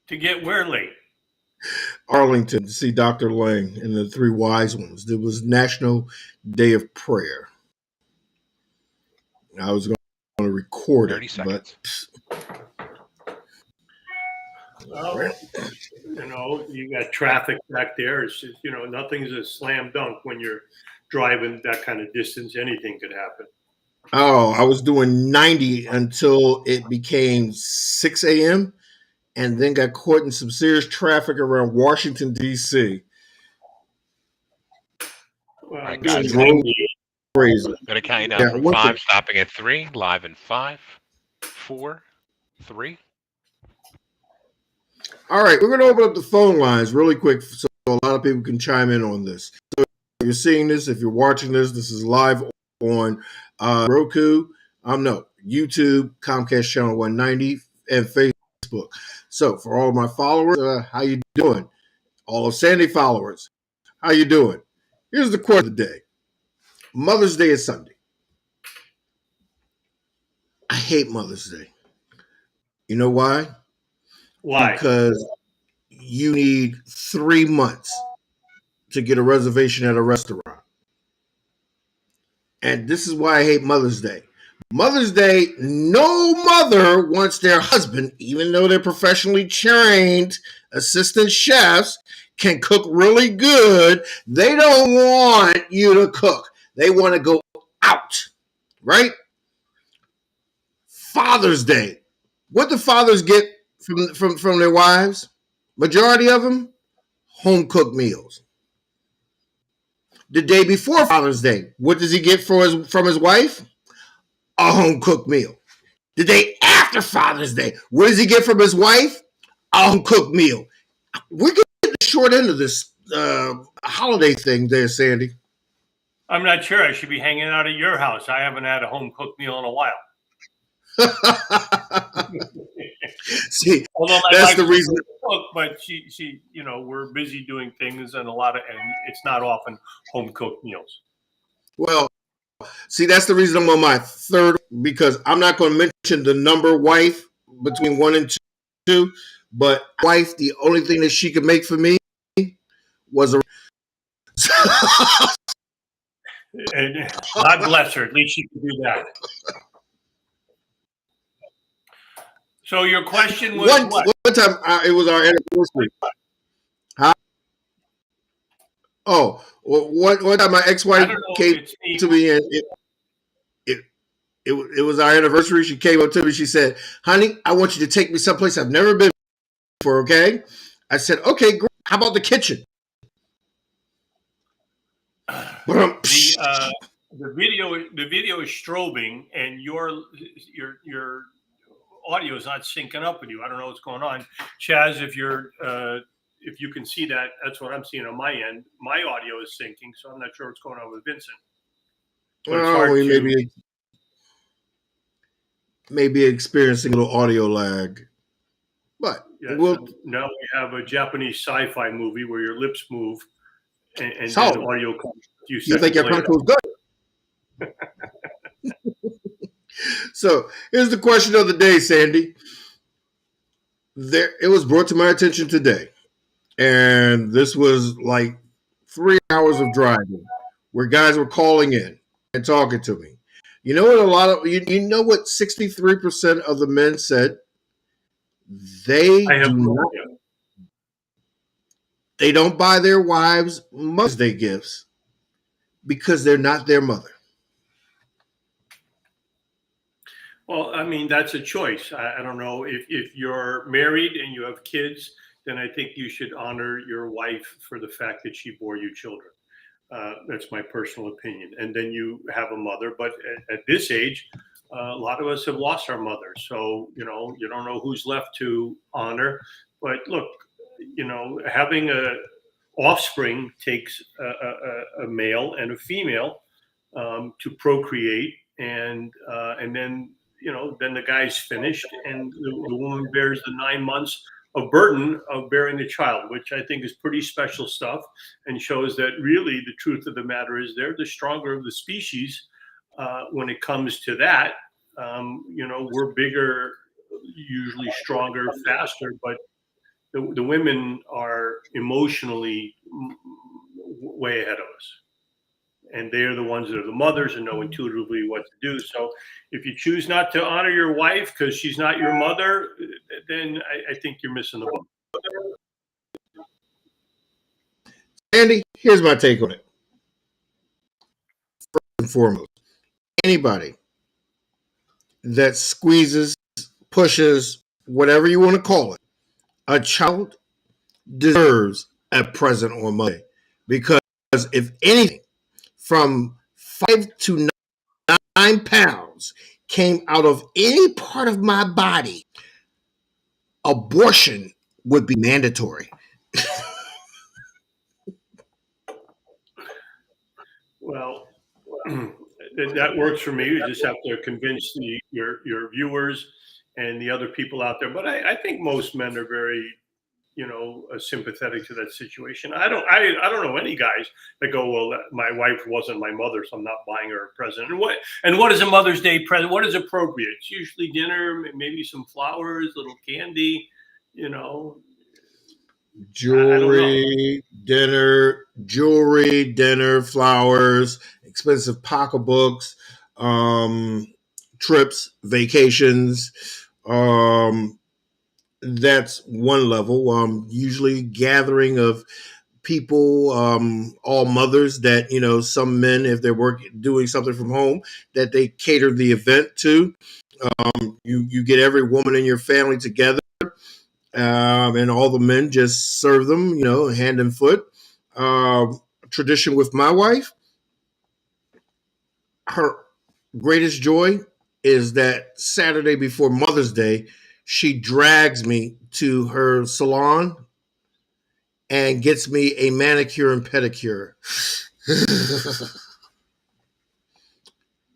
To get where late? Arlington to see Dr. Lang and the Three Wise Ones. It was National Day of Prayer. I was going to record it, 30 but seconds. Well, right. you got traffic back there. It's just, nothing's a slam dunk when you're driving that kind of distance. Anything could happen. Oh, I was doing 90 until it became 6 a.m. and then got caught in some serious traffic around Washington, D.C. All right, This I guys. is drove 90. crazy. Gonna count you down Yeah, from one thing. 5, stopping at 3, live in 5, 4, 3. All right, we're going to open up the phone lines really quick so a lot of people can chime in on this. So if you're seeing this, if you're watching this, this is live on Roku, no, YouTube, Comcast Channel 190, and Facebook. So for all of my followers, how you doing? All of Sandy followers, how you doing? Here's the question of the day. Mother's Day is Sunday. I hate Mother's Day. You know why? Why? Because you need 3 months to get a reservation at a restaurant. And this is why I hate Mother's Day. Mother's Day, no mother wants their husband, even though they're professionally trained assistant chefs, can cook really good. They don't want you to cook. They want to go out, right? Father's Day. What do fathers get from their wives? Majority of them, home cooked meals. The day before Father's Day, what does he get from his wife? A home cooked meal. The day after Father's Day, what does he get from his wife? A home cooked meal. We're getting the short end of this holiday thing there, Sandy. I'm not sure. I should be hanging out at your house. I haven't had a home cooked meal in a while. See, Although my that's wife the reason. cook, but she, we're busy doing things and and it's not often home cooked meals. Well, see, that's the reason I'm on my third, because I'm not going to mention the number wife between 1 and 2, but wife, the only thing that she could make for me was a. And God bless her. At least she can do that. So your question was one time it was our anniversary. Huh? Oh, one time my ex-wife came to me and it was our anniversary. She came up to me. She said, "Honey, I want you to take me someplace I've never been before." Okay, I said, "Okay, great. How about the kitchen?" The video is strobing, and your audio is not syncing up with you. I don't know what's going on, Chaz. If you can see that, that's what I'm seeing on my end. My audio is syncing, so I'm not sure what's going on with Vincent. But it's hard to maybe experiencing a little audio lag. But now we have a Japanese sci-fi movie where your lips move and then audio comes a few seconds think your later. was good. So here's the question of the day, Sandy. It was brought to my attention today, and this was like 3 hours of driving where guys were calling in and talking to me. You know what? You know what 63% of the men said? They don't buy their wives Mother's Day gifts because they're not their mother. Well, I mean, that's a choice. I don't know if you're married and you have kids, then I think you should honor your wife for the fact that she bore you children. That's my personal opinion. And then you have a mother. But at this age, a lot of us have lost our mother. So, you don't know who's left to honor. But look, having a offspring takes a male and a female to procreate. And then, then the guy's finished and the woman bears the 9 months of burden of bearing the child, which I think is pretty special stuff and shows that really the truth of the matter is they're the stronger of the species when it comes to that. We're bigger usually stronger, faster, but the women are emotionally way ahead of us. And they're the ones that are the mothers and know intuitively what to do. So if you choose not to honor your wife because she's not your mother, then I think you're missing the boat. Andy, here's my take on it. First and foremost, anybody that squeezes, pushes, whatever you want to call it, a child deserves a present on Monday. Because if anything from 5 to 9 pounds came out of any part of my body, abortion would be mandatory. Well, that works for me. You just have to convince your viewers and the other people out there. But I think most men are very, sympathetic to that situation. I don't know any guys that go, well, my wife wasn't my mother, so I'm not buying her a present. And what is a Mother's Day present? What is appropriate? It's usually dinner, maybe some flowers, little candy, Jewelry, dinner, flowers, expensive pocketbooks, trips, vacations. That's one level. Usually gathering of people, all mothers that, some men, if they're doing something from home, that they cater the event to. You get every woman in your family together. And all the men just serve them, hand and foot. Tradition with my wife, her greatest joy is that Saturday before Mother's Day, she drags me to her salon and gets me a manicure and pedicure.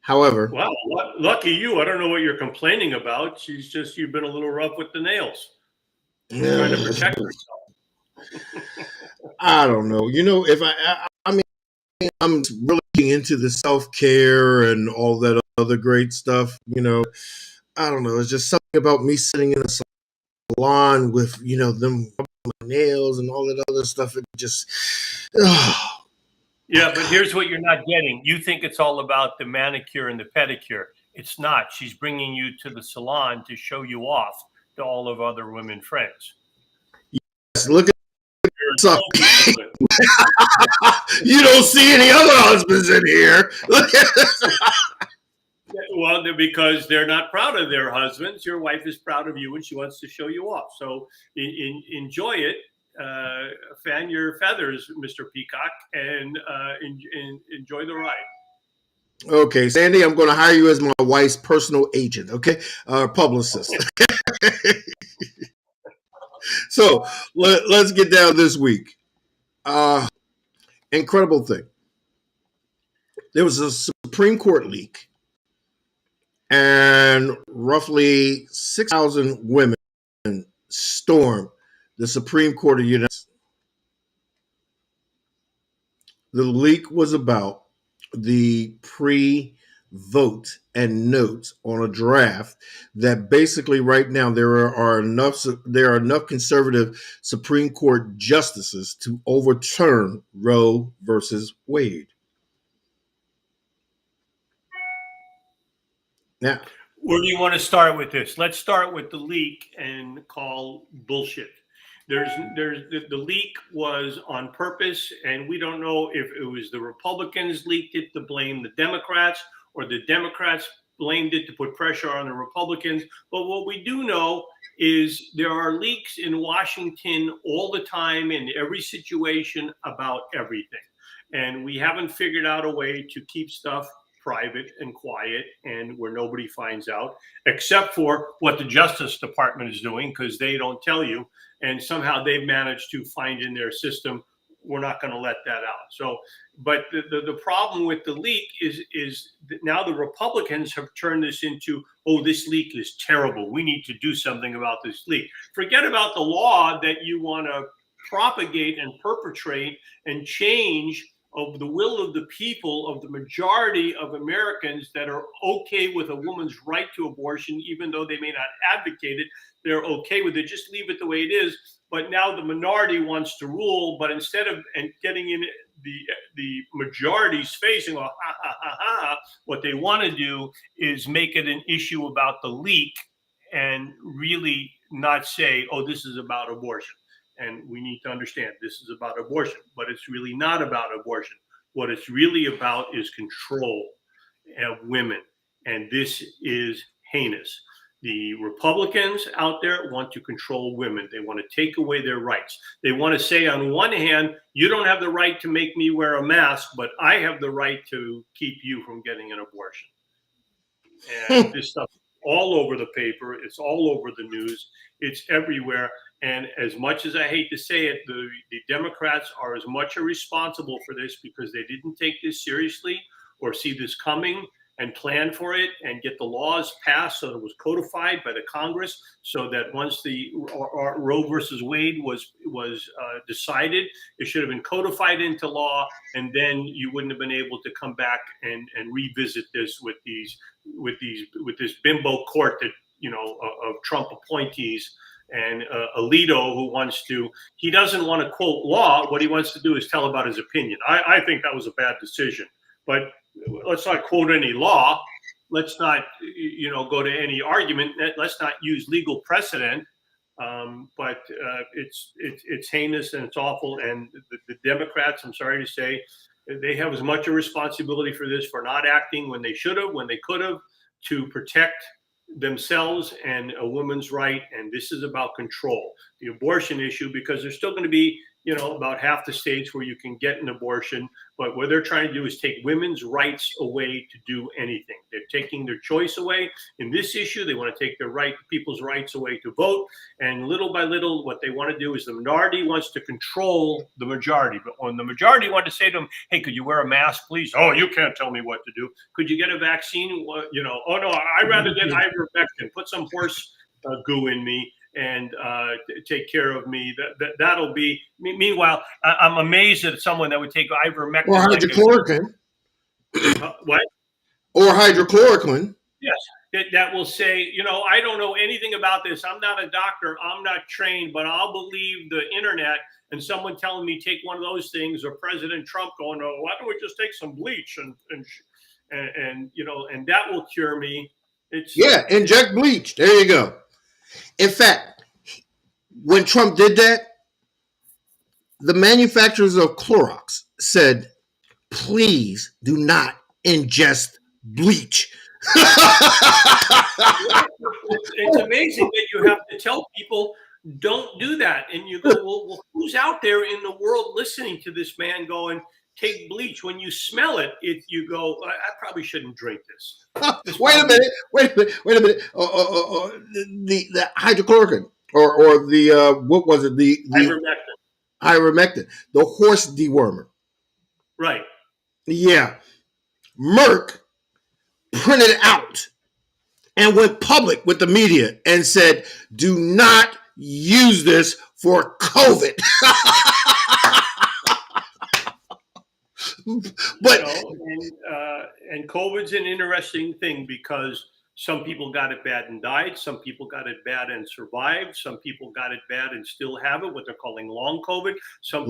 However, wow, lucky you. I don't know what you're complaining about. You've been a little rough with the nails. Trying to protect herself. I don't know. If I mean, I'm really into the self-care and all that other great stuff. I don't know. It's just something about me sitting in a salon with, them my nails and all that other stuff. It just, Yeah, but here's what you're not getting. You think it's all about the manicure and the pedicure. It's not. She's bringing you to the salon to show you off to all of other women friends. Yes, look at you don't see any other husbands in here. Look at this. Well, because they're not proud of their husbands. Your wife is proud of you and she wants to show you off. So enjoy it. Fan your feathers, Mr. Peacock, and enjoy the ride. Okay, Sandy, I'm going to hire you as my wife's personal agent, okay? Publicist. So let's get down this week. Incredible thing. There was a Supreme Court leak, and roughly 6,000 women stormed the Supreme Court of the United States. The leak was about the pre-vote and notes on a draft that basically right now there are enough conservative Supreme Court justices to overturn Roe versus Wade. Now, where do you want to start with this? Let's start with the leak and call bullshit. The leak was on purpose, and we don't know if it was the Republicans leaked it to blame the Democrats or the Democrats blamed it to put pressure on the Republicans. But what we do know is there are leaks in Washington all the time in every situation about everything. And we haven't figured out a way to keep stuff private and quiet and where nobody finds out, except for what the Justice Department is doing, because they don't tell you. And somehow they've managed to find in their system, we're not going to let that out. So, but the problem with the leak is that now the Republicans have turned this into, oh, this leak is terrible. We need to do something about this leak. Forget about the law that you want to propagate and perpetrate and change of the will of the people, of the majority of Americans that are okay with a woman's right to abortion, even though they may not advocate it. They're okay with it. Just leave it the way it is. But now the minority wants to rule. But instead of getting in the majority's face and go, ha, ha, ha, ha, what they want to do is make it an issue about the leak and really not say, oh, this is about abortion. And we need to understand this is about abortion, but it's really not about abortion. What it's really about is control of women. And this is heinous. The Republicans out there want to control women. They want to take away their rights. They want to say, on one hand, you don't have the right to make me wear a mask, but I have the right to keep you from getting an abortion. And this stuff all over the paper. It's all over the news. It's everywhere. And as much as I hate to say it, the Democrats are as much responsible for this because they didn't take this seriously or see this coming and plan for it and get the laws passed so that it was codified by the Congress, so that once the Roe versus Wade was decided, it should have been codified into law, and then you wouldn't have been able to come back and revisit this with this bimbo court that of Trump appointees. And Alito, he doesn't want to quote law. What he wants to do is tell about his opinion. I think that was a bad decision, but let's not quote any law. Let's not, go to any argument. Let's not use legal precedent. But it's heinous and it's awful. And the Democrats, I'm sorry to say, they have as much a responsibility for this, for not acting when they should have, when they could have, to protect themselves and a woman's right. And this is about control. The abortion issue, because there's still going to be about half the states where you can get an abortion, but what they're trying to do is take women's rights away to do anything. They're taking their choice away. In this issue, they want to take people's rights away to vote. And little by little, what they want to do is the minority wants to control the majority. But when the majority want to say to them, hey, could you wear a mask, please? Oh, you can't tell me what to do. Could you get a vaccine? Oh no, I'd rather get ivermectin. Put some horse goo in me and take care of me. That'll be. Meanwhile, I'm amazed at someone that would take ivermectin or hydrochloroquine. What? Or hydrochloroquine. Yes, that will say, I don't know anything about this. I'm not a doctor. I'm not trained, but I'll believe the internet and someone telling me take one of those things, or President Trump going, oh, why don't we just take some bleach and that will cure me. Inject bleach. There you go. In fact, when Trump did that, the manufacturers of Clorox said, please do not ingest bleach. It's amazing that you have to tell people don't do that. And you go, well, who's out there in the world listening to this man going, take bleach? When you smell it, you go, I probably shouldn't drink this. Wait a minute. The hydrochloroquine or the what was it? The ivermectin, the horse dewormer. Right. Yeah. Merck printed out and went public with the media and said, do not use this for COVID. But and COVID's an interesting thing because some people got it bad and died. Some people got it bad and survived. Some people got it bad and still have it, what they're calling long COVID. Some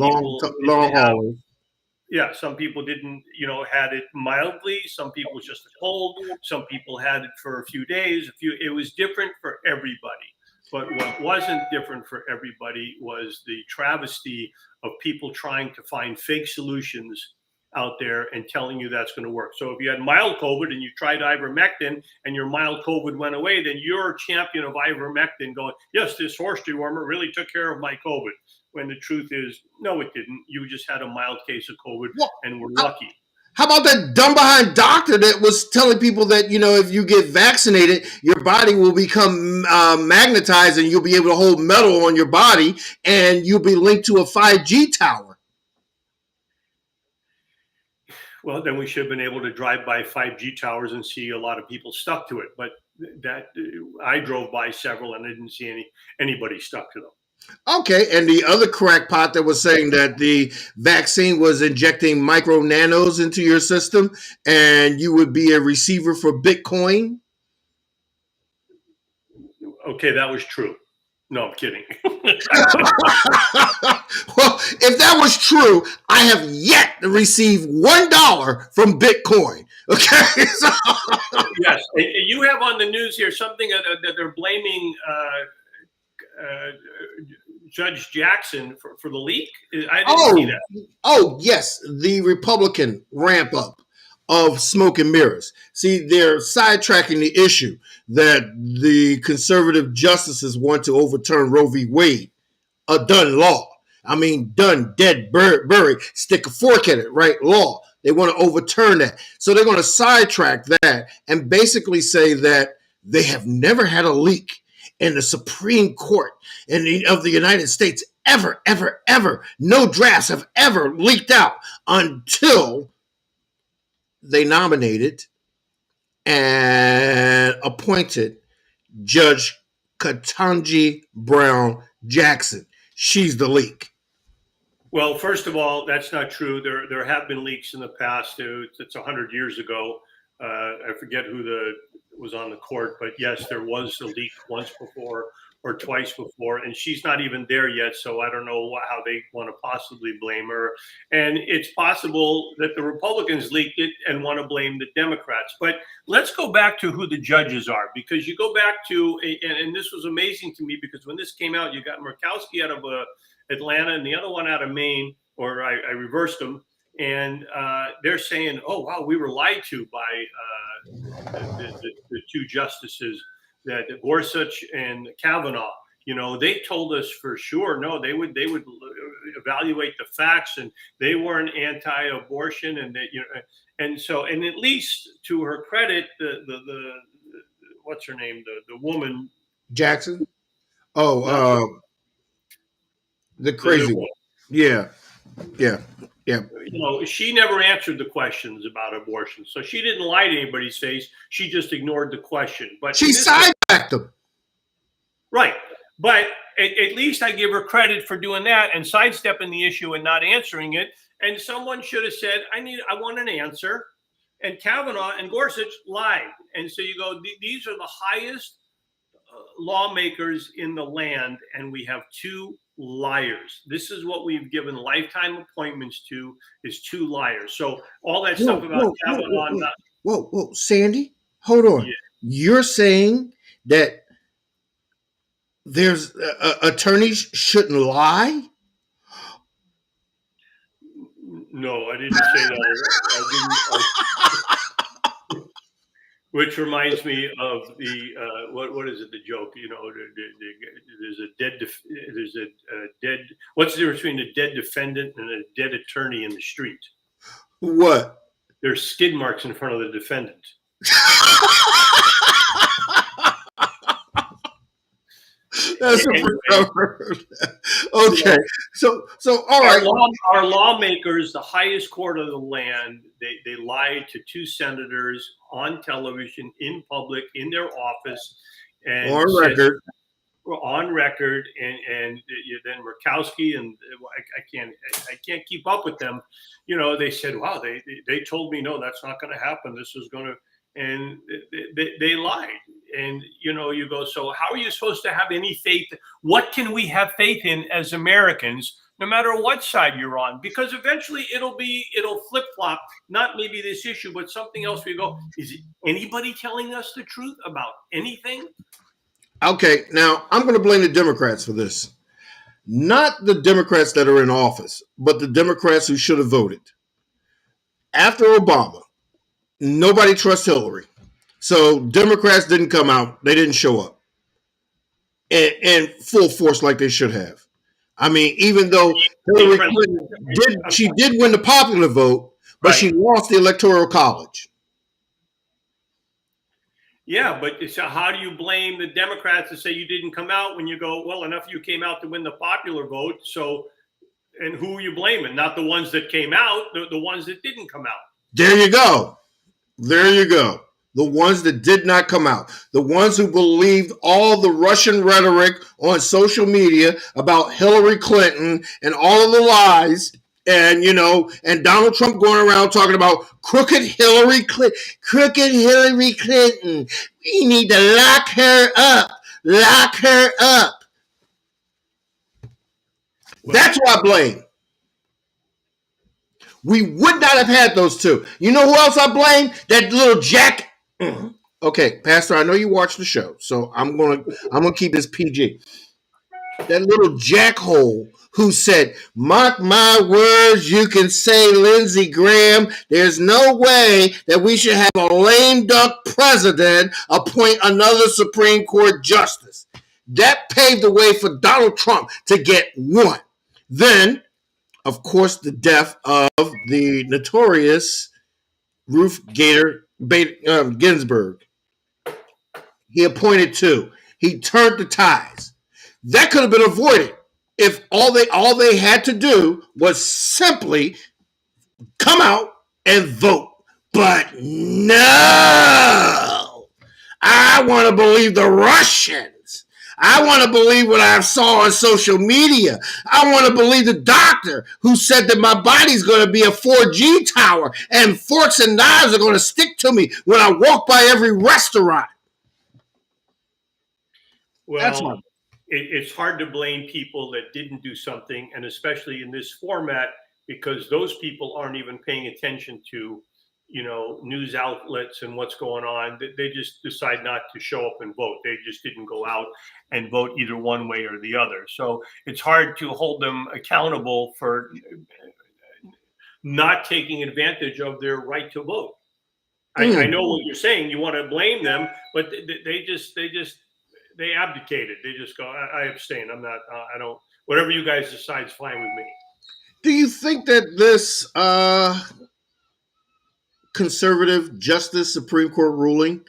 people didn't, had it mildly. Some people just a cold. Some people had it for a few days. It was different for everybody. But what wasn't different for everybody was the travesty of people trying to find fake solutions out there and telling you that's going to work. So if you had mild COVID and you tried ivermectin and your mild COVID went away, then you're a champion of ivermectin going, yes, this horse dewormer really took care of my COVID. When the truth is, no, it didn't. You just had a mild case of COVID and were lucky. How about that dumb behind doctor that was telling people that, if you get vaccinated, your body will become magnetized and you'll be able to hold metal on your body and you'll be linked to a 5G tower? Well, then we should have been able to drive by 5G towers and see a lot of people stuck to it. But I drove by several and I didn't see anybody stuck to them. Okay, and the other crackpot that was saying that the vaccine was injecting micro nanos into your system and you would be a receiver for Bitcoin. Okay, that was true. No, I'm kidding. Well, if that was true, I have yet to receive $1 from Bitcoin. Okay, so, Yes, and you have on the news here something that they're blaming Judge Jackson for the leak. I didn't see oh, that. oh yes, the Republican ramp up of smoke and mirrors. See, they're sidetracking the issue that the conservative justices want to overturn Roe v. Wade, a done law. I mean, done, dead, buried, stick a fork in it, right? Law. They want to overturn that. So they're going to sidetrack that and basically say that they have never had a leak in the Supreme Court of the United States ever, ever, ever. No drafts have ever leaked out until they nominated and appointed Judge Ketanji Brown Jackson. She's the leak. Well, first of all, that's not true. There have been leaks in the past. It's 100 years ago. I forget who was on the court, but yes, there was a leak once before or twice before, and she's not even there yet. So I don't know how they want to possibly blame her. And it's possible that the Republicans leaked it and want to blame the Democrats. But let's go back to who the judges are, because you go back to, and this was amazing to me because when this came out, you got Murkowski out of Atlanta and the other one out of Maine, or I reversed them. And they're saying, oh, wow, we were lied to by the two justices, that Gorsuch and Kavanaugh. You know, they told us for sure, no, they would evaluate the facts, and they weren't anti-abortion, and that, you know, and so, and at least to her credit, the what's her name, the woman Jackson. Oh, the crazy one. Yeah. You know, she never answered the questions about abortion, so she didn't lie to anybody's face. She just ignored the question. But she sidetracked them. Right. But at least I give her credit for doing that and sidestepping the issue and not answering it. And someone should have said, I want an answer. And Kavanaugh and Gorsuch lied. And so you go, these are the highest lawmakers in the land, and we have two liars. This is what we've given lifetime appointments to, is two liars. So all that stuff about Kavanaugh. Whoa, Sandy, hold on. Yeah. You're saying that there's attorneys shouldn't lie? No, I didn't say that. Which reminds me of the what is it? The joke, you know, there's a dead. What's the difference between a dead defendant and a dead attorney in the street? What? There's skid marks in front of the defendant. That's okay. So all right. Our lawmakers, the highest court of the land, they lied to two senators on television, in public, in their office, and on record, and then Murkowski, and I can't keep up with them. You know, they said, wow, they told me, no, that's not going to happen. This is going to, and they lied. And, you know, you go, so how are you supposed to have any faith? What can we have faith in as Americans, no matter what side you're on? Because eventually it'll flip flop, not maybe this issue, but something else. We go, is anybody telling us the truth about anything? Okay, now I'm going to blame the Democrats for this. Not the Democrats that are in office, but the Democrats who should have voted. After Obama, nobody trusts Hillary. So Democrats didn't come out. They didn't show up in full force like they should have. I mean, even though Hillary Clinton did win the popular vote, but right, she lost the Electoral College. Yeah, but so how do you blame the Democrats to say you didn't come out when you go, well, enough of you came out to win the popular vote. So, and who are you blaming? Not the ones that came out, the ones that didn't come out. There you go. There you go. The ones that did not come out. The ones who believed all the Russian rhetoric on social media about Hillary Clinton and all of the lies. And, and Donald Trump going around talking about crooked Hillary Clinton. Crooked Hillary Clinton. We need to lock her up. Lock her up. That's who I blame. We would not have had those two. You know who else I blame? That little jack. Okay, Pastor, I know you watch the show, so I'm gonna keep this PG. That little jackhole who said, "Mark my words, you can say, Lindsey Graham, there's no way that we should have a lame duck president appoint another Supreme Court justice." That paved the way for Donald Trump to get one. Then, of course, the death of the notorious Ruth Bader Ginsburg. He appointed two. He turned the ties. That could have been avoided if all they had to do was simply come out and vote. But no, I want to believe the Russians. I want to believe what I saw on social media. I want to believe the doctor who said that my body's going to be a 4G tower and forks and knives are going to stick to me when I walk by every restaurant. Well, it's hard to blame people that didn't do something, and especially in this format, because those people aren't even paying attention to, news outlets and what's going on. They just decide not to show up and vote. They just didn't go out and vote either one way or the other. So it's hard to hold them accountable for not taking advantage of their right to vote. I know what you're saying. You want to blame them, but they abdicated. They just go, I abstain. I'm not, I don't, whatever you guys decide is fine with me. Do you think that this conservative justice Supreme Court ruling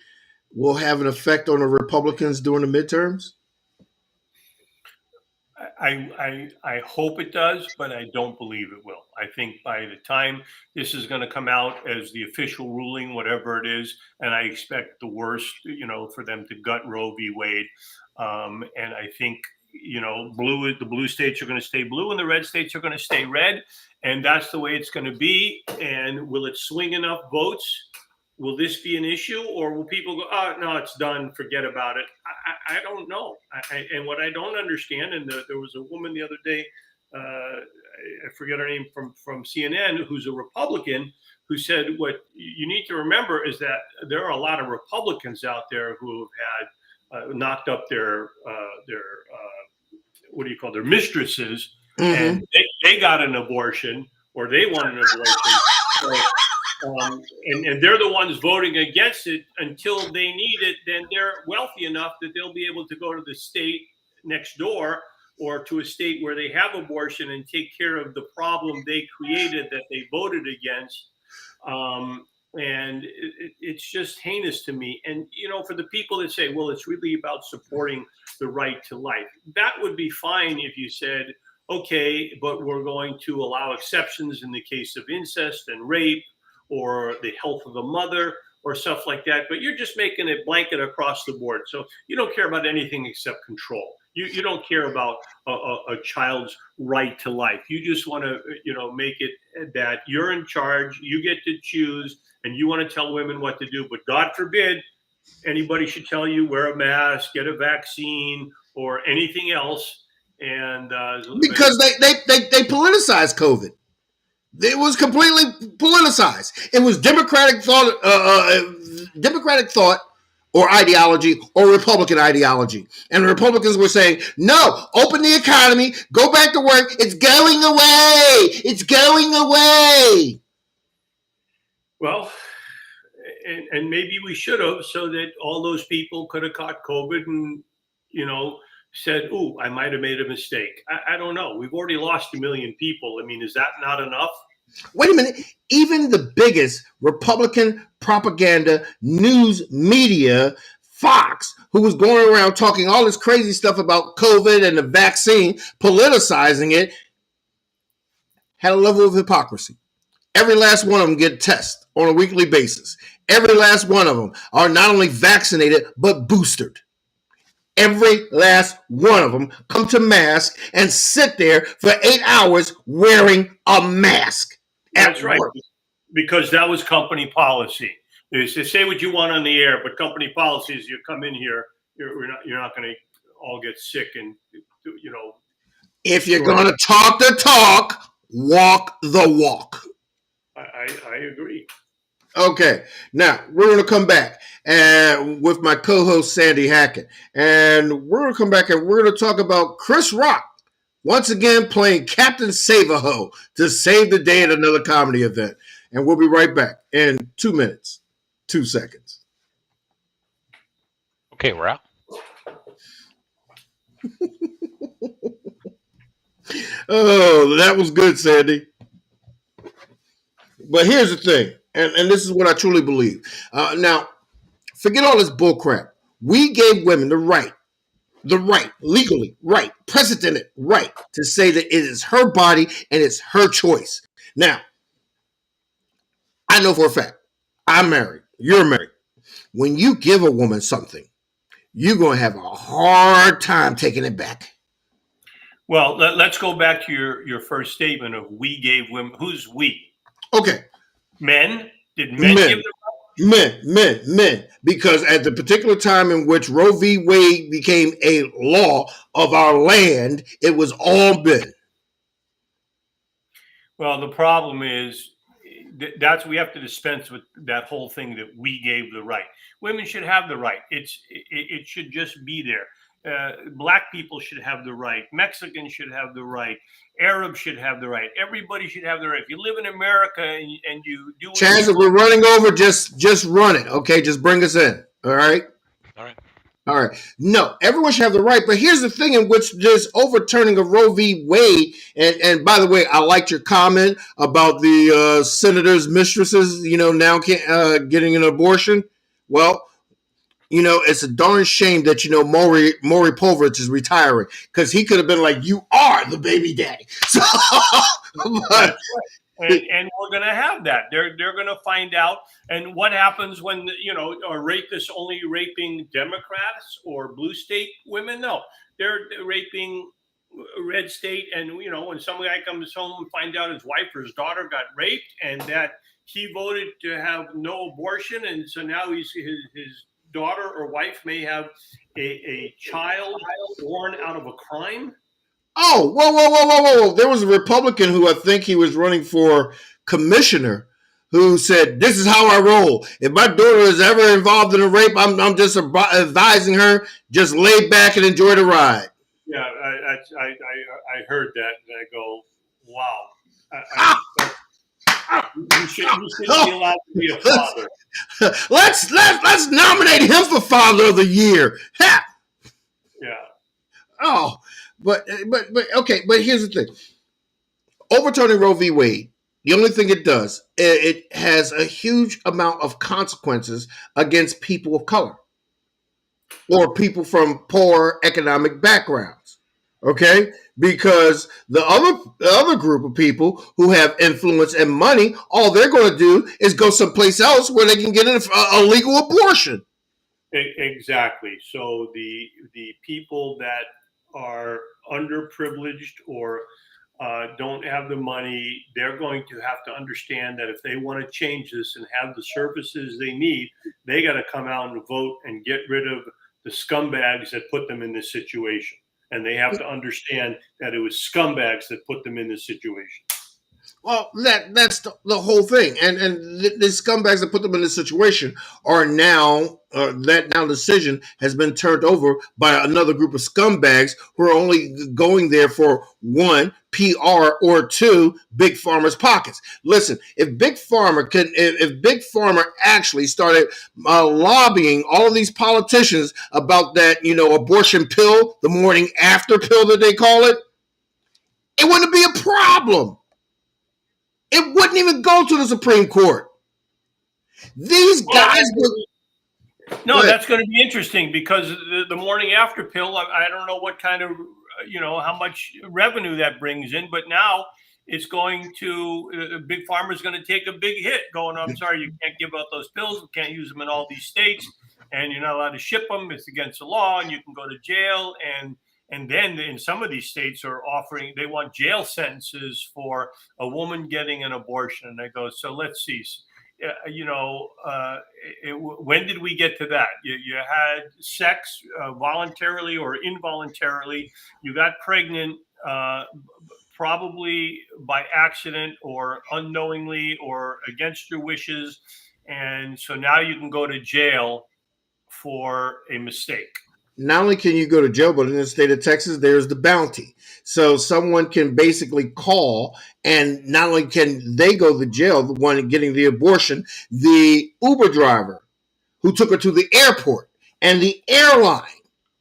will have an effect on the Republicans during the midterms? I hope it does, but I don't believe it will. I think by the time this is going to come out as the official ruling, whatever it is, and I expect the worst, for them to gut Roe v. Wade. And I think, the blue states are going to stay blue and the red states are going to stay red. And that's the way it's going to be. And will it swing enough votes? Will this be an issue, or will people go, "Oh, no, it's done, forget about it"? I don't know. And what I don't understand, and there was a woman the other day, I forget her name, from CNN, who's a Republican, who said, what you need to remember is that there are a lot of Republicans out there who have had knocked up their their mistresses, and they got an abortion, or they want an abortion. So, and they're the ones voting against it until they need it. Then they're wealthy enough that they'll be able to go to the state next door or to a state where they have abortion and take care of the problem they created that they voted against. And it's just heinous to me. And, for the people that say, well, it's really about supporting the right to life, that would be fine if you said, okay, but we're going to allow exceptions in the case of incest and rape, or the health of the mother, or stuff like that. But you're just making it blanket across the board. So you don't care about anything except control. You don't care about a child's right to life. You just want to, make it that you're in charge, you get to choose, and you want to tell women what to do. But God forbid anybody should tell you wear a mask, get a vaccine, or anything else. And because they politicized COVID. It was completely politicized. It was Democratic thought or ideology or Republican ideology. And the Republicans were saying, no, open the economy, go back to work. It's going away. It's going away. Well, and maybe we should have, so that all those people could have caught COVID and, said, ooh, I might have made a mistake. I don't know. We've already lost 1 million people. I mean, is that not enough? Wait a minute. Even the biggest Republican propaganda news media, Fox, who was going around talking all this crazy stuff about COVID and the vaccine, politicizing it, had a level of hypocrisy. Every last one of them get tests on a weekly basis. Every last one of them are not only vaccinated, but boosted. Every last one of them come to mask and sit there for 8 hours wearing a mask at That's right, work. because that was company policy. Is to say what you want on the air, but company policy is you come in here, you're not going to all get sick and If you're going to talk the talk, walk the walk. I agree. Okay, now we're going to come back and with my co-host Sandy Hackett, and we're going to come back and we're going to talk about Chris Rock once again playing Captain Save-A-Ho to save the day at another comedy event. And we'll be right back in 2 minutes, 2 seconds. Okay, we're out. Oh, that was good, Sandy. But here's the thing, and this is what I truly believe. Now, forget all this bullcrap. We gave women the right, legally right, precedented right to say that it is her body and it's her choice. Now, I know for a fact, I'm married, you're married. When you give a woman something, you're going to have a hard time taking it back. Well, let's go back to your first statement of we gave women. Who's we? Okay. Men? Did men give them? Men. Because at the particular time in which Roe v. Wade became a law of our land, it was all men. Well, the problem is that's we have to dispense with that whole thing that we gave the right. Women should have the right. It should just be there. Black people should have the right. Mexicans should have the right. Arabs should have the right. Everybody should have the right. If you live in America and you do, Chaz, if we're running over, just run it. Okay, just bring us in. All right. All right. No, everyone should have the right. But here's the thing in which this overturning of Roe v. Wade, and by the way, I liked your comment about the senators' mistresses, now getting an abortion. Well, it's a darn shame that, Maury Povich is retiring because he could have been like, you are the baby daddy. So, but, and we're going to have that. They're going to find out. And what happens when, a rapist only raping Democrats or blue state women? No, they're raping red state. And, when some guy comes home and finds out his wife or his daughter got raped and that he voted to have no abortion. And so now his daughter or wife may have a child born out of a crime. Oh, whoa. There was a Republican who I think he was running for commissioner who said, this is how I roll. If my daughter is ever involved in a rape, I'm just advising her, just lay back and enjoy the ride. Yeah, I heard that and I go, wow. You shouldn't be allowed to be a father. Let's nominate him for Father of the Year. Ha! Yeah. Oh, but okay. But here's the thing: overturning Roe v. Wade. The only thing it does, it has a huge amount of consequences against people of color or people from poor economic backgrounds. Okay, because the other group of people who have influence and money, all they're going to do is go someplace else where they can get a legal abortion. Exactly. So the people that are underprivileged or don't have the money, they're going to have to understand that if they want to change this and have the services they need, they got to come out and vote and get rid of the scumbags that put them in this situation. And they have to understand that it was scumbags that put them in this situation. Well, that's the whole thing. And the scumbags that put them in this situation are now, that decision has been turned over by another group of scumbags who are only going there for one, PR, or two, Big Pharma's pockets. Listen, if Big Pharma actually started lobbying all of these politicians about that, abortion pill, the morning after pill that they call it, it wouldn't be a problem. It wouldn't even go to the Supreme Court. These guys would... No, that's going to be interesting because the morning after pill, I don't know what kind of, how much revenue that brings in. But now it's going to Big Pharma is going to take a big hit. Going, I'm sorry, you can't give out those pills. We can't use them in all these states, and you're not allowed to ship them. It's against the law, and you can go to jail. And then in some of these states are offering, they want jail sentences for a woman getting an abortion. And I go, so let's see. When did we get to that? You had sex voluntarily or involuntarily. You got pregnant, probably by accident or unknowingly or against your wishes. And so now you can go to jail for a mistake. Not only can you go to jail, but in the state of Texas, there's the bounty. So someone can basically call, and not only can they go to jail, the one getting the abortion, the Uber driver who took her to the airport and the airline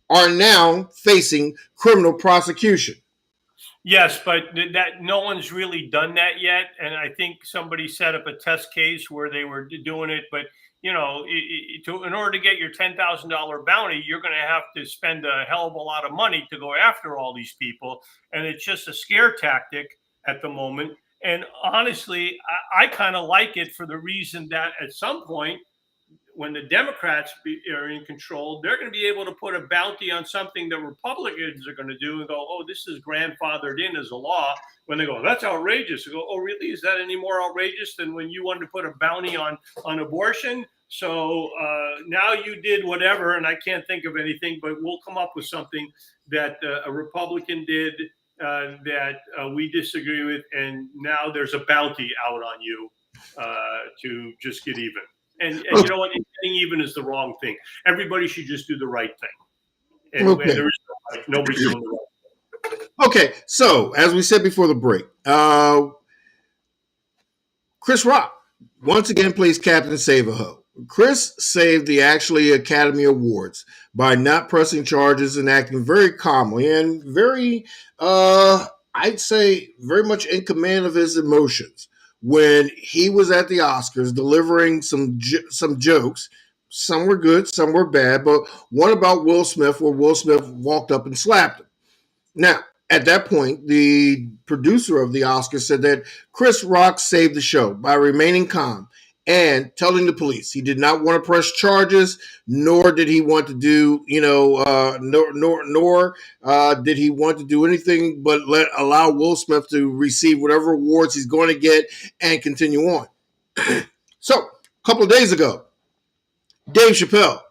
are now facing criminal prosecution. Yes, but that no one's really done that yet. And I think somebody set up a test case where they were doing it, but in order to get your $10,000 bounty, you're going to have to spend a hell of a lot of money to go after all these people. And it's just a scare tactic at the moment. And honestly, I kind of like it for the reason that at some point, when the Democrats are in control, they're going to be able to put a bounty on something that Republicans are going to do and go, oh, this is grandfathered in as a law. When they go, that's outrageous. They go, oh, really? Is that any more outrageous than when you wanted to put a bounty on abortion? So now you did whatever, and I can't think of anything, but we'll come up with something that a Republican did that we disagree with, and now there's a bounty out on you to just get even. And you know what? Getting even is the wrong thing. Everybody should just do the right thing. And Okay. there is nobody's doing the right thing. Okay, so as we said before the break, Chris Rock once again plays Captain Save-A-Ho. Chris saved the actually Academy Awards by not pressing charges and acting very calmly and very, I'd say, very much in command of his emotions. When he was at the Oscars delivering some jokes, some were good, some were bad, but one about Will Smith where Will Smith walked up and slapped him. Now, at that point, the producer of the Oscars said that Chris Rock saved the show by remaining calm and telling the police he did not want to press charges, nor did he want to do, nor did he want to do anything but allow Will Smith to receive whatever awards he's going to get and continue on. So, a couple of days ago, Dave Chappelle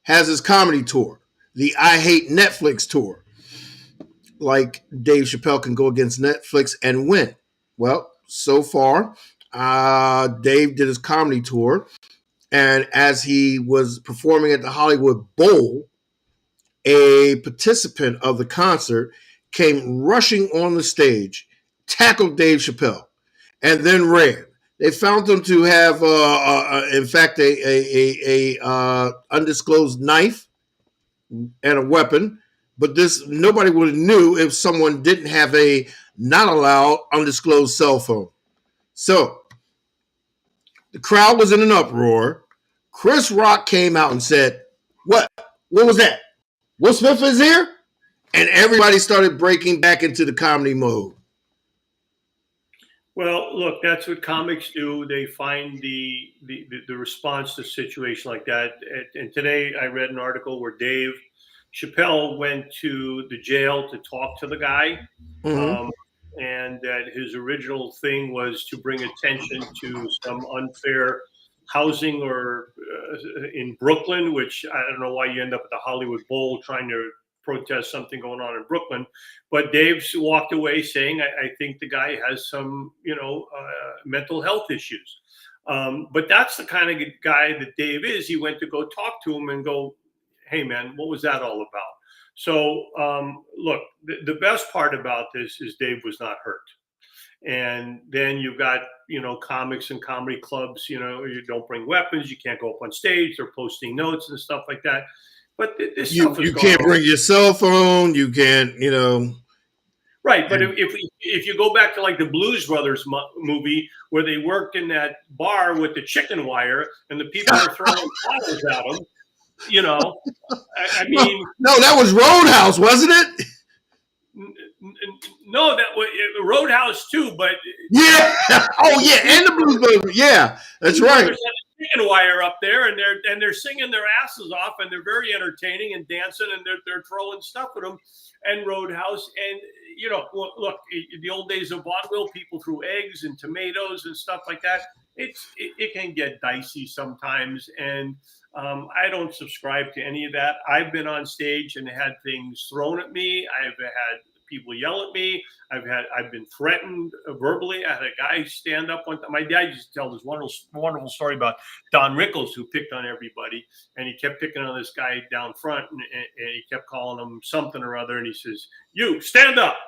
has his comedy tour, the I Hate Netflix tour. Like Dave Chappelle can go against Netflix and win. Well, so far, Dave did his comedy tour, and as he was performing at the Hollywood Bowl, a participant of the concert came rushing on the stage, tackled Dave Chappelle, and then ran. They found him to have, in fact, a undisclosed knife and a weapon, but nobody would have knew if someone didn't have a not allowed undisclosed cell phone. So the crowd was in an uproar. Chris Rock came out and said, What was that? Will Smith is here? And everybody started breaking back into the comedy mode. Well, look, that's what comics do. They find the response to a situation like that. And today I read an article where Dave Chappelle went to the jail to talk to the guy. Mm-hmm. And that his original thing was to bring attention to some unfair housing or in Brooklyn, which I don't know why you end up at the Hollywood Bowl trying to protest something going on in Brooklyn. But Dave walked away saying, I think the guy has some, mental health issues. But that's the kind of guy that Dave is. He went to go talk to him and go, hey, man, what was that all about? So, look, the best part about this is Dave was not hurt. And then you've got, comics and comedy clubs, you don't bring weapons, you can't go up on stage, they're posting notes and stuff like that. But this stuff is you can't bring your cell phone, you can't, Right, but if you go back to like the Blues Brothers movie where they worked in that bar with the chicken wire and the people are throwing bottles at them, I mean, no, that was Roadhouse, wasn't it? No, that was Roadhouse too, but Yeah. Oh yeah, and the Blues Brothers. Yeah, that's right. There's a chicken wire up there, and they're singing their asses off, and they're very entertaining and dancing, and they're throwing stuff at them. And Roadhouse, and look, in the old days of vaudeville, people threw eggs and tomatoes and stuff like that. It can get dicey sometimes, and I don't subscribe to any of that. I've been on stage and had things thrown at me. I've had people yell at me. I've been threatened verbally. I had a guy stand up one time. My dad used to tell this wonderful story about Don Rickles, who picked on everybody, and he kept picking on this guy down front, and he kept calling him something or other, and he says, "You stand up."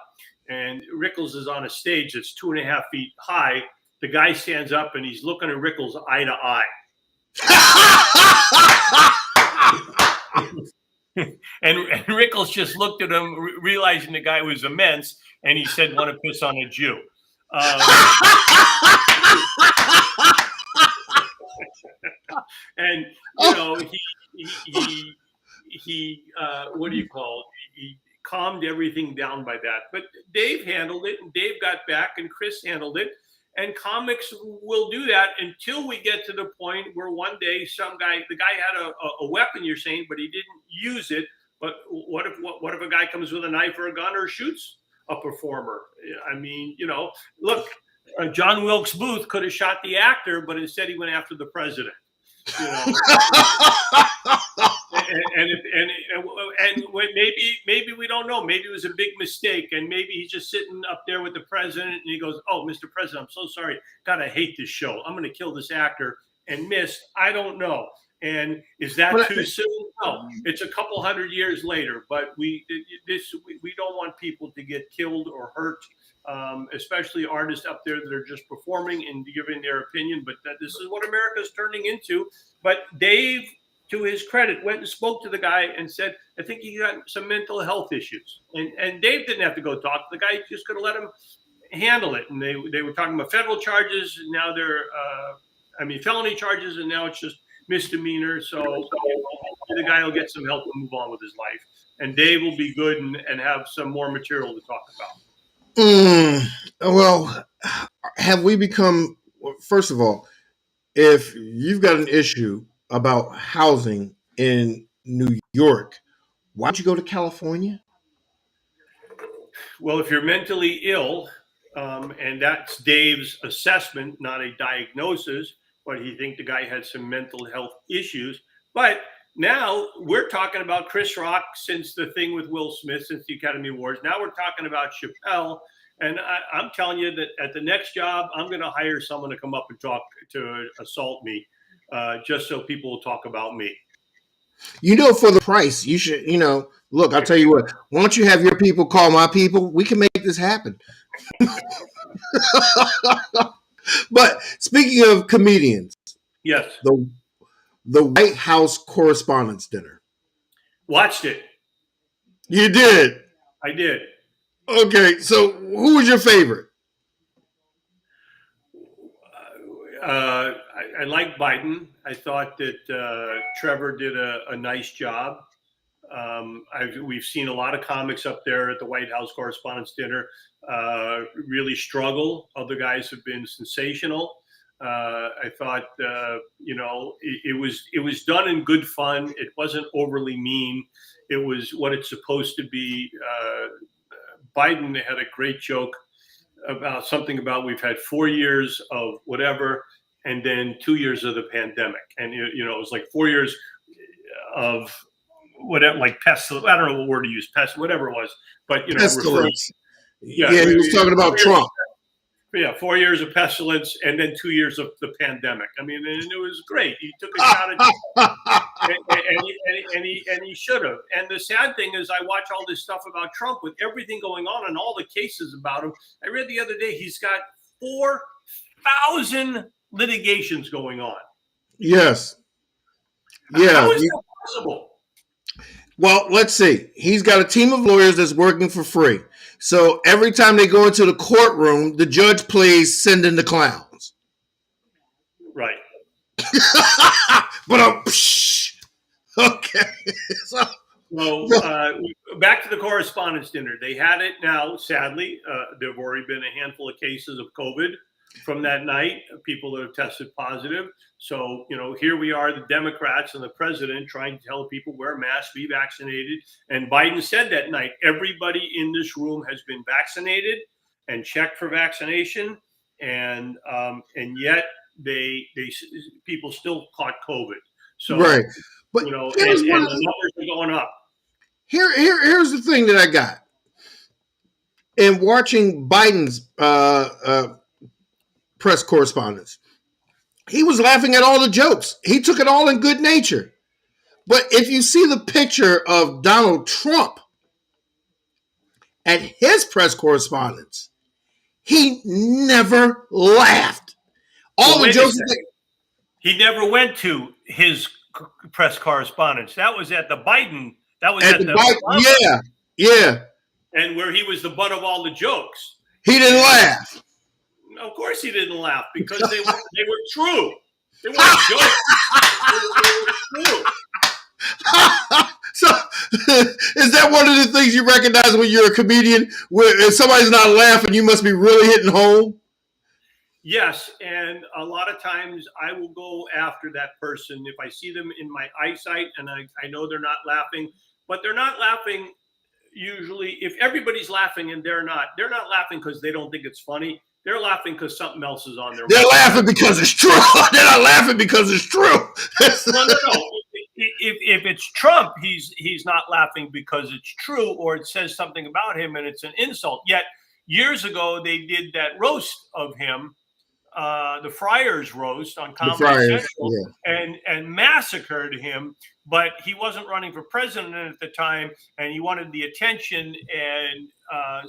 And Rickles is on a stage that's 2.5 feet high. The guy stands up and he's looking at Rickles eye to eye. And Rickles just looked at him, realizing the guy was immense, and he said, "Want to piss on a Jew?" And he what do you call it? He calmed everything down by that. But Dave handled it, and Dave got back, and Chris handled it. And comics will do that until we get to the point where one day the guy had a weapon, you're saying, but he didn't use it. But what if a guy comes with a knife or a gun or shoots a performer? I mean, look, John Wilkes Booth could have shot the actor, but instead he went after the president. And maybe we don't know. Maybe it was a big mistake, and maybe he's just sitting up there with the president, and he goes, "Oh, Mr. President, I'm so sorry. God, I hate this show. I'm going to kill this actor," and missed. I don't know. And is that too soon? No, it's a couple hundred years later. But we don't want people to get killed or hurt, especially artists up there that are just performing and giving their opinion. But this is what America's turning into. But Dave, to his credit, went and spoke to the guy and said, "I think he got some mental health issues." And Dave didn't have to go talk. The guy just could have let him handle it. And they were talking about federal charges. Now they're, felony charges, and now it's just misdemeanor. So the guy will get some help and move on with his life. And Dave will be good and have some more material to talk about. Well, have we become, first of all, if you've got an issue about housing in New York, why don't you go to California? Well, if you're mentally ill, and that's Dave's assessment, not a diagnosis, but he think the guy had some mental health issues. But now we're talking about Chris Rock since the thing with Will Smith, since the Academy Awards. Now we're talking about Chappelle. And I'm telling you that at the next job, I'm going to hire someone to come up and talk to assault me, just so people will talk about me. For the price, you should, look, I'll tell you what, why don't you have your people call my people? We can make this happen. But speaking of comedians, yes, the White House Correspondents' Dinner. Watched it. You did? I did. Okay, so who was your favorite? I like Biden. I thought that Trevor did a nice job. We've seen a lot of comics up there at the White House Correspondents' Dinner really struggle. Other guys have been sensational. I thought, it was done in good fun. It wasn't overly mean. It was what it's supposed to be. Biden had a great joke about something about we've had 4 years of whatever, and then 2 years of the pandemic. And, it was like 4 years of whatever, like pestilence. I don't know what word to use, whatever it was. But, pestilence. He was talking about Trump. Yeah, 4 years of pestilence and then 2 years of the pandemic. I mean, and it was great. He took a shot at and he should have. And the sad thing is, I watch all this stuff about Trump with everything going on and all the cases about him. I read the other day he's got 4,000 litigations going on. Yes. Yeah. How is that possible? Well, let's see. He's got a team of lawyers that's working for free. So every time they go into the courtroom, the judge plays Send in the Clowns. Right. But okay. So, So back to the correspondence dinner. They had it now. Sadly, there have already been a handful of cases of COVID from that night. People that have tested positive. So here we are, the Democrats and the president trying to tell people wear masks, be vaccinated. And Biden said that night, everybody in this room has been vaccinated and checked for vaccination, and yet people still caught COVID. So right. But and here's the numbers are going up. Here's the thing that I got. In watching Biden's press correspondence, he was laughing at all the jokes. He took it all in good nature. But if you see the picture of Donald Trump at his press correspondence, he never laughed. All the jokes. He never went to his press correspondence. That was at the Biden. That was at the Biden. Yeah. And where he was the butt of all the jokes. He didn't laugh. Of course he didn't laugh, because they were true. They weren't jokes. They were true. So, is that one of the things you recognize when you're a comedian? Where if somebody's not laughing, you must be really hitting home? Yes, and a lot of times I will go after that person if I see them in my eyesight and I know they're not laughing, but they're not laughing usually. If everybody's laughing and they're not laughing because they don't think it's funny. They're laughing because something else is on their mind. They're laughing because it's true. They're not laughing because it's true. No. If it's Trump, he's not laughing because it's true or it says something about him and it's an insult. Yet years ago they did that roast of him, the Friars roast on Comedy Central, and massacred him. But he wasn't running for president at the time, and he wanted the attention, and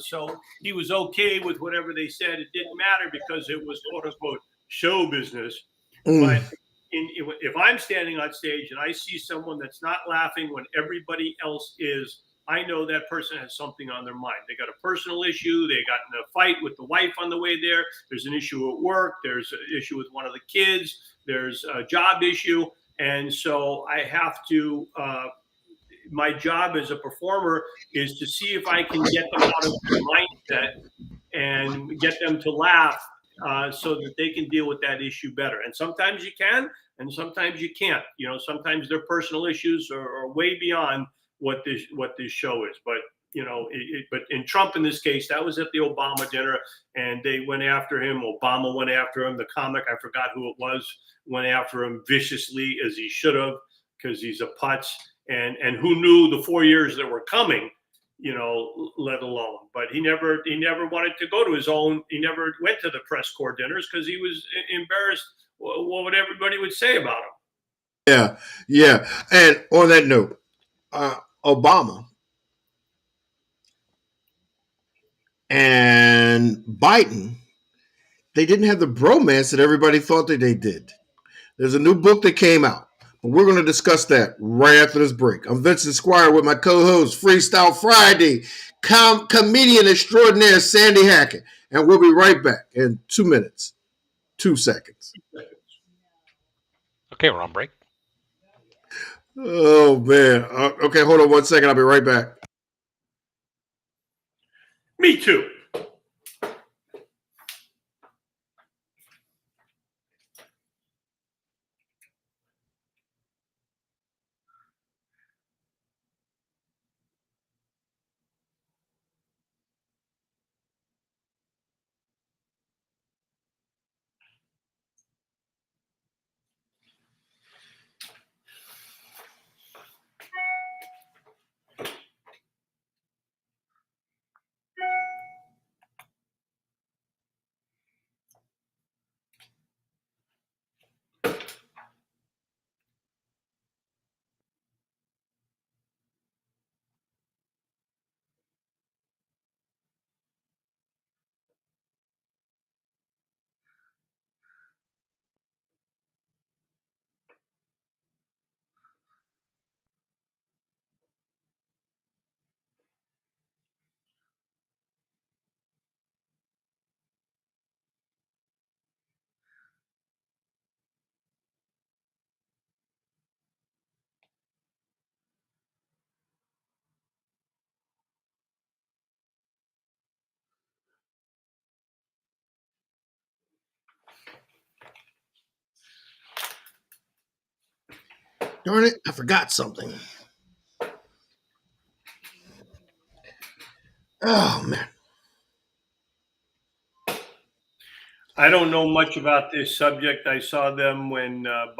so he was okay with whatever they said. It didn't matter because it was quote unquote show business. But if I'm standing on stage and I see someone that's not laughing when everybody else is, I know that person has something on their mind. They got a personal issue. They got in a fight with the wife on the way there. There's an issue at work. There's an issue with one of the kids. There's a job issue. And so I have to, my job as a performer is to see if I can get them out of their mindset and get them to laugh so that they can deal with that issue better. And sometimes you can, and sometimes you can't. Sometimes their personal issues are way beyond what this show is. But but in Trump, in this case, that was at the Obama dinner, and they went after him. Obama went after him. The comic, I forgot who it was, went after him viciously, as he should have, because he's a putz. And who knew the 4 years that were coming, let alone. But he never wanted to go to his own. He never went to the press corps dinners because he was embarrassed what everybody would say about him. Yeah. And on that note, Obama and Biden, they didn't have the bromance that everybody thought that they did. There's a new book that came out, but we're going to discuss that right after this break. I'm Vincent Squire with my co-host, Freestyle Friday, comedian extraordinaire Sandy Hackett, and we'll be right back in 2 minutes, 2 seconds. Okay, we're on break. Oh, man. Okay, hold on 1 second. I'll be right back. Me too. Darn it, I forgot something. Oh, man. I don't know much about this subject. I saw them when Barack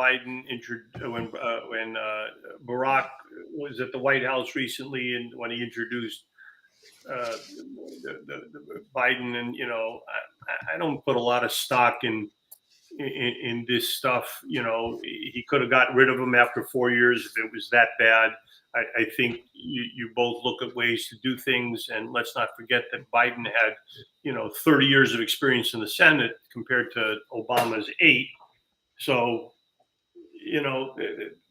was at the White House recently, and when he introduced the Biden, and I don't put a lot of stock in this stuff. He could have gotten rid of him after 4 years if it was that bad. I think you both look at ways to do things, and let's not forget that Biden had 30 years of experience in the Senate compared to Obama's 8. So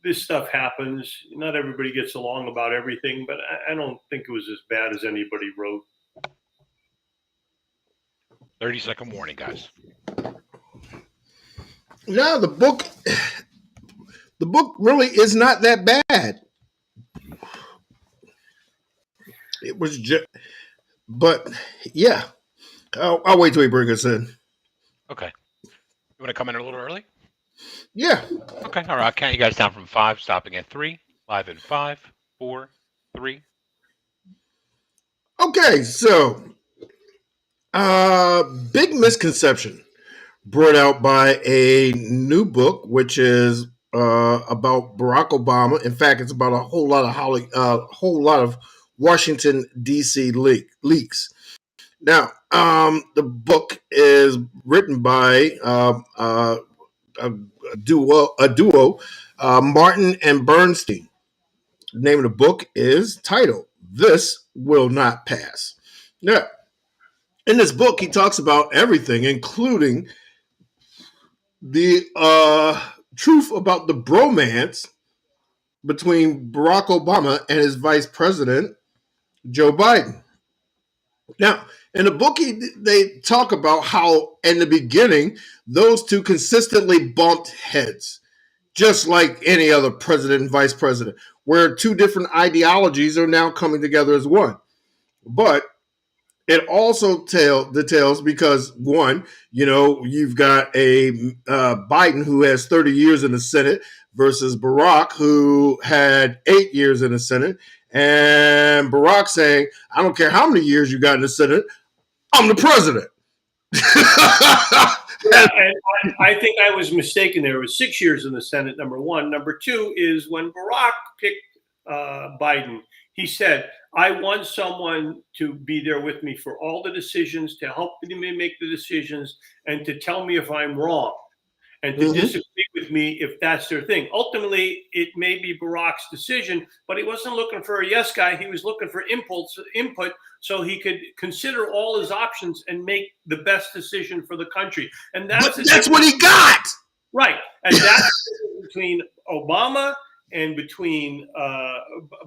this stuff happens. Not everybody gets along about everything, but I don't think it was as bad as anybody wrote. 30-second warning, guys. No, the book really is not that bad. It was just, but yeah, I'll wait till he brings us in. Okay. You want to come in a little early? Yeah. Okay. All right. I'll count you guys down from 5, stopping at 3. Live in 5, 4, 3. Okay, so big misconception brought out by a new book, which is about Barack Obama. In fact, it's about a whole lot of Washington D.C. leaks. Now, the book is written by a duo, Martin and Bernstein. The name of the book is titled "This Will Not Pass." Now, in this book, he talks about everything, including the truth about the bromance between Barack Obama and his vice president, Joe Biden. Now, in the book, they talk about how, in the beginning, those two consistently bumped heads, just like any other president and vice president, where two different ideologies are now coming together as one. But it also details because, one, you've got a Biden who has 30 years in the Senate versus Barack, who had 8 years in the Senate. And Barack saying, I don't care how many years you got in the Senate, I'm the president. And I think I was mistaken. There was 6 years in the Senate, number one. Number two is when Barack picked Biden, he said, I want someone to be there with me for all the decisions, to help me make the decisions, and to tell me if I'm wrong, and to disagree with me if that's their thing. Ultimately, it may be Barack's decision, but he wasn't looking for a yes guy. He was looking for input, so he could consider all his options and make the best decision for the country. And that's what he got. Right. And that's between Obama and between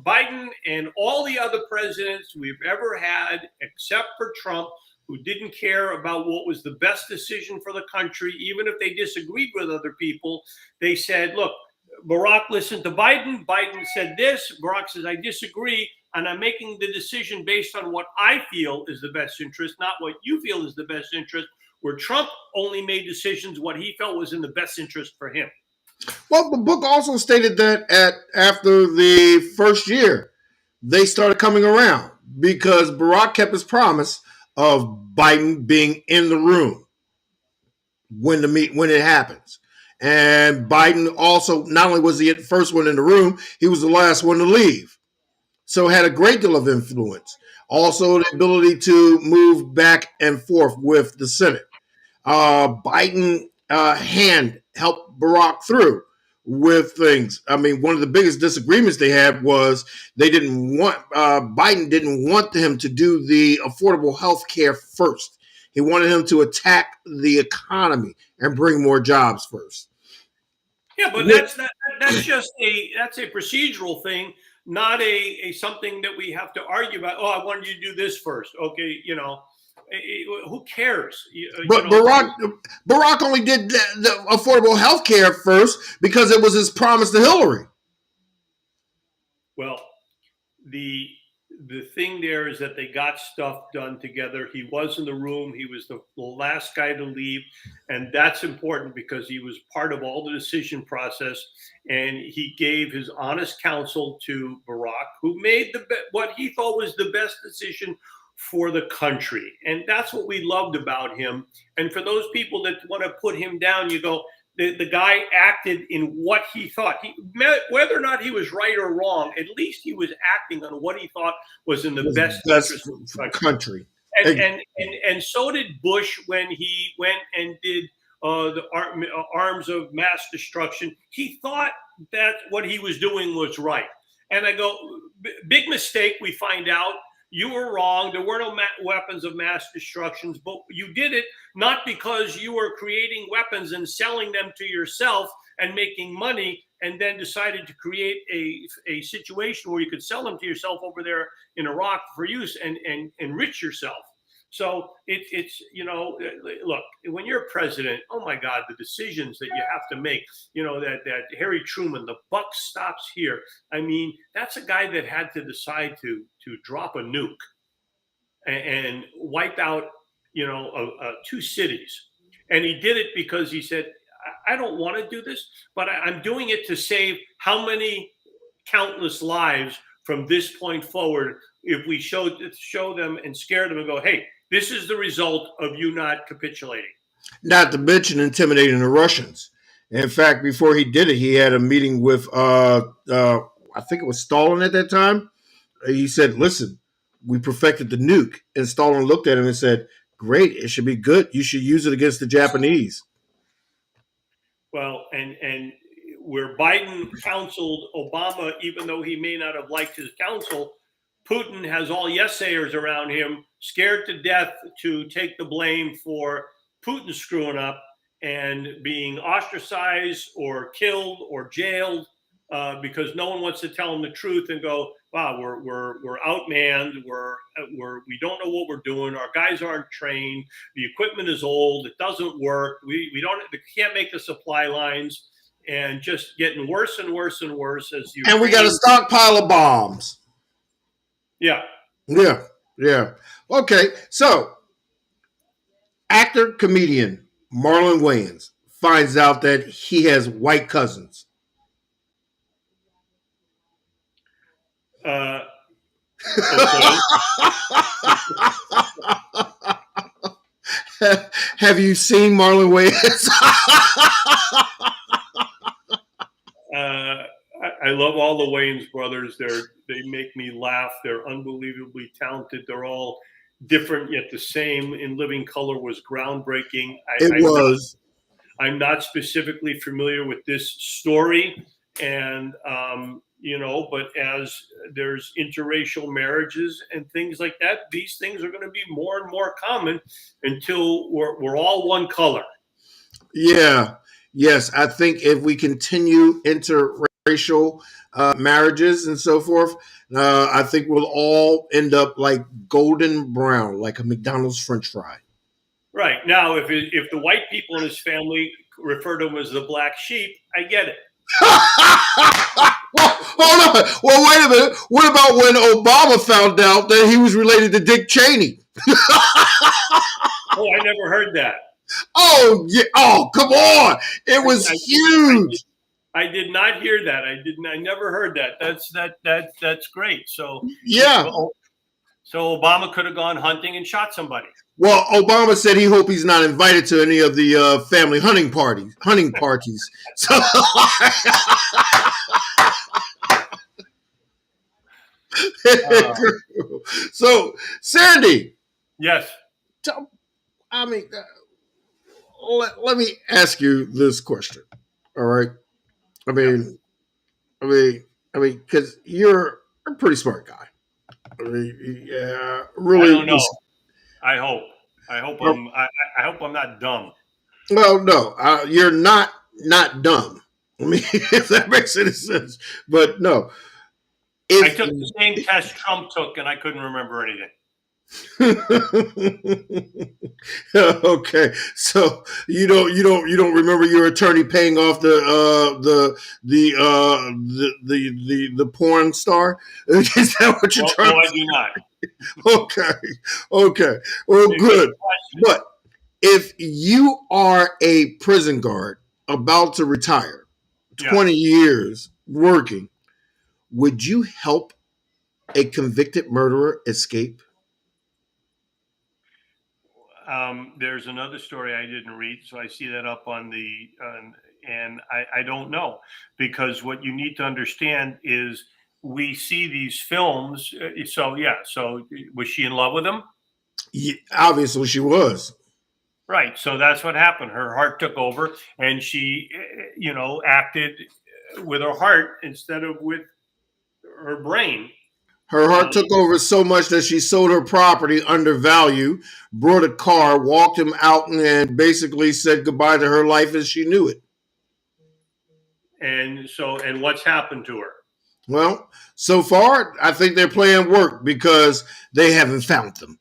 Biden and all the other presidents we've ever had, except for Trump, who didn't care about what was the best decision for the country, even if they disagreed with other people. They said, look, Barack listened to Biden. Biden said this. Barack says, I disagree. And I'm making the decision based on what I feel is the best interest, not what you feel is the best interest, where Trump only made decisions what he felt was in the best interest for him. Well, the book also stated that after the first year, they started coming around because Barack kept his promise of Biden being in the room when it happens. And Biden also, not only was he the first one in the room, he was the last one to leave. So had a great deal of influence. Also, the ability to move back and forth with the Senate. Biden hand helped Barack through with things. I mean, one of the biggest disagreements they had was Biden didn't want him to do the affordable health care first. He wanted him to attack the economy and bring more jobs first. Yeah, but that's just a procedural thing, not a something that we have to argue about. Oh, I wanted you to do this first. Okay, who cares? But Barack only did the affordable health care first because it was his promise to Hillary. Well, the the thing there is that they got stuff done together. He was in the room. He was the last guy to leave. And that's important because he was part of all the decision process. And he gave his honest counsel to Barack, who made what he thought was the best decision for the country. And that's what we loved about him. And for those people that want to put him down, you go, the guy acted in what he thought. Whether or not he was right or wrong, at least he was acting on what he thought was in the best interest of the country. And so did Bush when he went and did the arms of mass destruction. He thought that what he was doing was right. And I go, big mistake, we find out. You were wrong. There were no weapons of mass destruction, but you did it not because you were creating weapons and selling them to yourself and making money, and then decided to create a situation where you could sell them to yourself over there in Iraq for use and enrich yourself. So it's, you know, look, when you're president, oh my God, the decisions that you have to make, you know, that Harry Truman, the buck stops here. I mean, that's a guy that had to decide to drop a nuke and wipe out, you know, 2 cities. And he did it because he said, I don't want to do this, but I'm doing it to save how many countless lives from this point forward if we show them and scare them and go, hey, this is the result of you not capitulating. Not to mention intimidating the Russians. In fact, before he did it, he had a meeting with, I think it was Stalin at that time. He said, listen, we perfected the nuke. And Stalin looked at him and said, great, it should be good. You should use it against the Japanese. Well, and where Biden counseled Obama, even though he may not have liked his counsel, Putin has all yes-sayers around him, scared to death to take the blame for Putin screwing up and being ostracized or killed or jailed because no one wants to tell him the truth and go, wow, we're outmanned, we don't know what we're doing, our guys aren't trained, the equipment is old, it doesn't work, we can't make the supply lines, and just getting worse and worse and worse as you. And we got a stockpile of bombs. Yeah. Okay, so actor, comedian Marlon Wayans finds out that he has white cousins. Okay. Have you seen Marlon Wayans? I love all the Wayans brothers. They make me laugh. They're unbelievably talented. They're all different yet the same. In Living Color was groundbreaking. I'm not specifically familiar with this story, and you know, but as there's interracial marriages and things like that, these things are going to be more and more common until we're all one color. Yeah. Yes, I think if we continue interracial marriages and so forth, I think we'll all end up like golden brown, like a McDonald's French fry. Right. Now, if the white people in his family refer to him as the black sheep, I get it. Well, hold on. Well, wait a minute. What about when Obama found out that he was related to Dick Cheney? Oh, I never heard that. Oh, yeah. Oh, come on. It was huge. I did not hear that. I never heard that. That's great. So yeah. So Obama could have gone hunting and shot somebody. Well, Obama said he hope he's not invited to any of the family hunting parties. So, so Sandy. Yes. I mean, let me ask you this question. All right. I mean, because you're a pretty smart guy. I mean, yeah, really. I don't know. I hope I'm not dumb. Well, no, you're not dumb. I mean, if that makes any sense. But no. I took the same test Trump took, and I couldn't remember anything. Okay, so you don't remember your attorney paying off the porn star? Is that what you're No, trying no, to I do not. say? Okay, okay, well, good. But if you are a prison guard about to retire, Yeah. 20 years working, would you help a convicted murderer escape? There's another story I didn't read, so I see that up on the, and I don't know, because what you need to understand is we see these films. So yeah, so was she in love with him? Yeah, obviously, she was. Right. So that's what happened. Her heart took over, and she, acted with her heart instead of with her brain. Her heart Um, took over so much that she sold her property under value, brought a car, walked him out, and basically said goodbye to her life as she knew it. and what's happened to her? Well, so far, I think they're playing work because they haven't found them.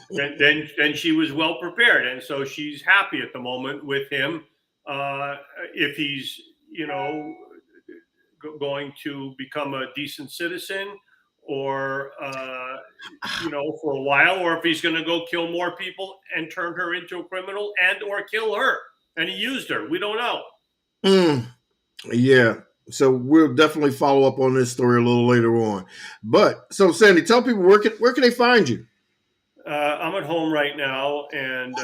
Then she was well prepared, and so she's happy at the moment with him. If he's going to become a decent citizen, or for a while, or if he's going to go kill more people and turn her into a criminal, and or kill her, and he used her. We don't know. Mm, yeah. So we'll definitely follow up on this story a little later on. But so Sandy, tell people where can they find you? I'm at home right now, and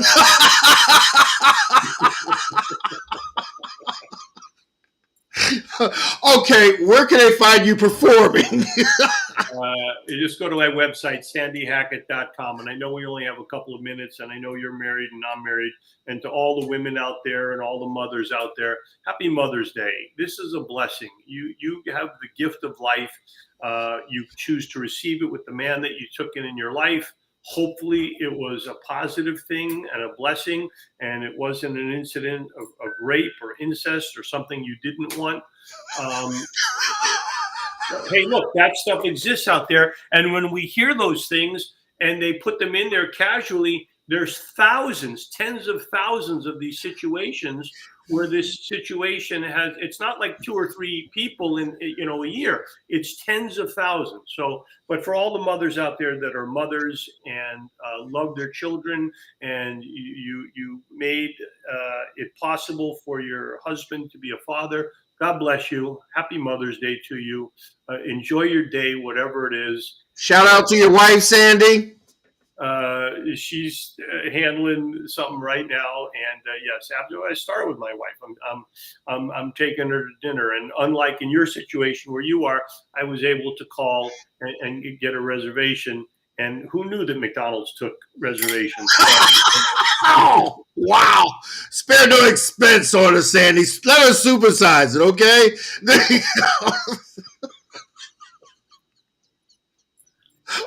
Okay, where can they find you performing? you just go to my website, sandyhackett.com. And I know we only have a couple of minutes, and I know you're married and I'm married. And to all the women out there and all the mothers out there, happy Mother's Day. This is a blessing. You have the gift of life. You choose to receive it with the man that you took in your life. Hopefully, it was a positive thing and a blessing, and it wasn't an incident of rape or incest or something you didn't want. Um, Hey, look, that stuff exists out there. And when we hear those things and they put them in there casually, there's thousands, tens of thousands of these situations where this situation has, it's not like two or three people in, a year. It's tens of thousands. So, but for all the mothers out there that are mothers and love their children, and you made it possible for your husband to be a father, God bless you. Happy Mother's Day to you. Enjoy your day, whatever it is. Shout out to your wife, Sandy. She's handling something right now, and yes, after I start with my wife, I'm taking her to dinner. And unlike in your situation where you are, I was able to call and get a reservation. And who knew that McDonald's took reservations? Oh, wow. Spare no expense on us, Sandy. Let us supersize it, okay?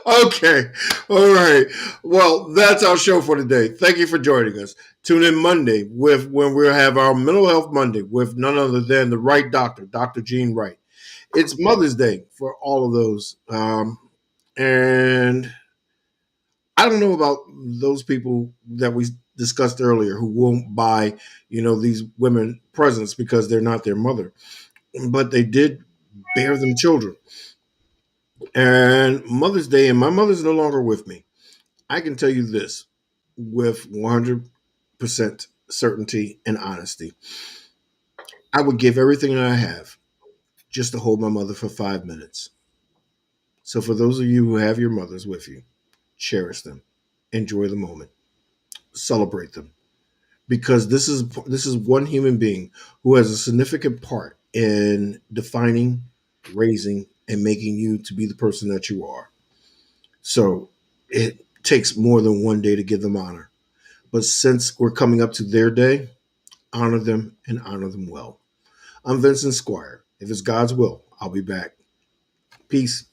Okay. All right. Well, that's our show for today. Thank you for joining us. Tune in Monday when we'll have our Mental Health Monday with none other than the right doctor, Dr. Gene Wright. It's Mother's Day for all of those. And I don't know about those people that we discussed earlier who won't buy, these women presents because they're not their mother, but they did bear them children. And Mother's Day, and my mother's no longer with me. I can tell you this with 100% certainty and honesty. I would give everything that I have just to hold my mother for 5 minutes. So for those of you who have your mothers with you, cherish them, enjoy the moment, celebrate them, because this is one human being who has a significant part in defining, raising, and making you to be the person that you are. So it takes more than one day to give them honor. But since we're coming up to their day, honor them and honor them well. I'm Vincent Squire. If it's God's will, I'll be back. Peace.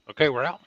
Okay, we're out.